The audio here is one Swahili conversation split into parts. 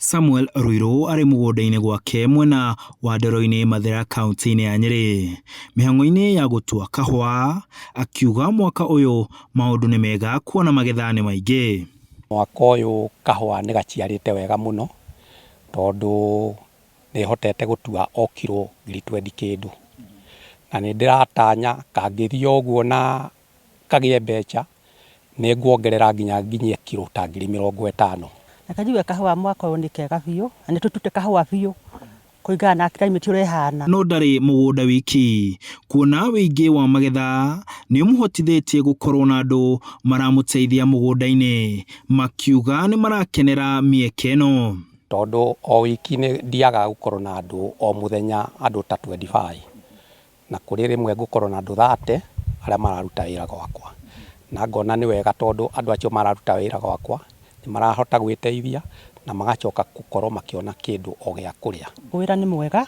Samuel Ruiru ari mugunda-ini gwake mwena wa Ndero-ini Mathira kaunti-ini ya Nyeri mihang'o-ini ya gutua kahua akiuga mwaka uyu maundu ni mega kuona magetha ni maingi. Mwaka uyu kahua ni gaciarite wega muno tondu ni hotete gutua o kilo 20 kindu na ni ndiratanya kangithio uguo na kagie mbeca ni nguongerera nginya kilo ta 50. Nakajiwe kahua mwaka uyu ni kega biu ani tutute kahua biu kuigana na climate urehana. No ndari mugunda wiki kuona wingi wa magetha ni umuhotithitie gukorwo na andu maramuteithia mugunda-ini makiuga ni marakenera mieke ino tondu o wiki ni ndiaga gukorwo na andu o muthenya andu ta 25 na kuri rimwe gukorwo na andu 30 aria mararuta wira gwakwa na ngona ni wega tondu andu acio mararuta wira gwakwa ni marahota gwiteithia na magacoka gukorwo makiona kindu o gia kuria. Wira ni mwega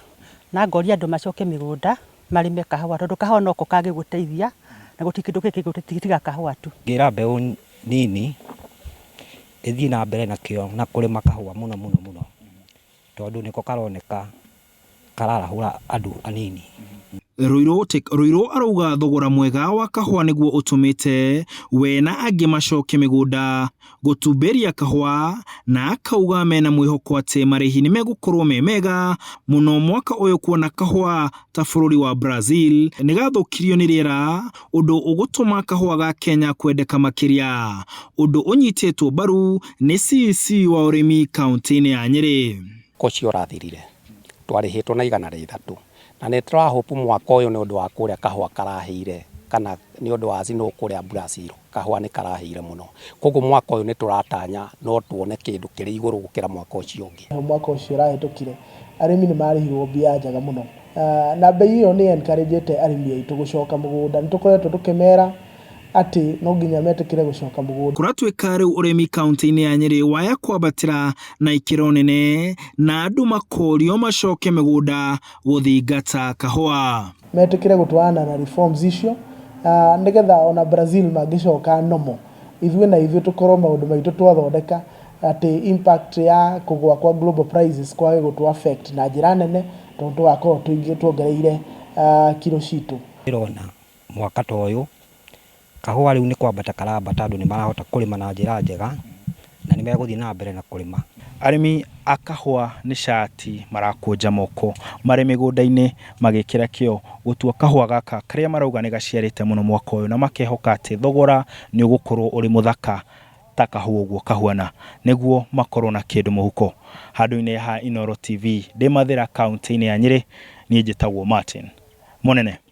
na ngoria andu macoke migunda marime kahua tondu kahua noko kage guteithia na gutikindu giki gutitiga kahua tu. Ngira mbeu nini ithii na mbere na kio na kurima kahua muno tondu niko karoneka kararahura andu anini. Ruiru arauga thogora mwega wa kahua niguo utumite we na angi macoke migunda gutumberia kahua na akauga mena mwihoko ati marihi ni megukorwo me mega muno mwaka uyu kuona kahua ta bururi wa Brazil ni gathukirio ni riera undu ugutuma kahua ga Kenya kwendeka makiria undu unyititwo baru ni CC wa urimi kaunti-ini ya Nyeri. Kocio rathirire twarihitwo na 103 na ni turahopu mwaka uyu ni undu wa kuria kahua karahire kana ni undu wa zino kuria Brazil kahua ni karahire muno koguo mwaka uyu ni turatanya no tuone kindu kiri iguru gukira mwaka ucio ungi. Mwaka ucio rahitukire arimi ni marihirwo mbia njaga muno na bei iyo ni encouragete arimi aitu gucoka mugunda nitukoretwo tukimera ati no nginya metekire gucoka mugunda. Kuratwika riu urimi kaunti-ini ya Nyeri waya kwabatira na ikiro nene na andu makorio macoke migunda guthingata kahua metekire gutwana na reforms icio nigetha ona Brazil magicoka nomo ithuĩ na ithuĩ tukorwo maundu maitu twathondeka ati impact ya kugwa kwa global prices kwage gutu affect na njira nene tondu tugakorwo tuongereire kilo citu. Irona mwaka ta uyu kahua riu ni kwambata karambata andu ni marahota kurima na njira njega na ni meguthii na mbere na kurima. Arimi akahua ni shati marakunja moko mari migunda-ini magikira kio gutua kahua gaka karia marauga ni gaciarite muno mwaka uyu na makehoka ati thogora ni ugukorwo uri muthaka ta kahua uguo kahuana niguo makorwo na kindu muhuko. Handu-ini ha Inooro TV ndi Mathira kaunti-ini ya Nyeri ni njitagwo Martin Munene.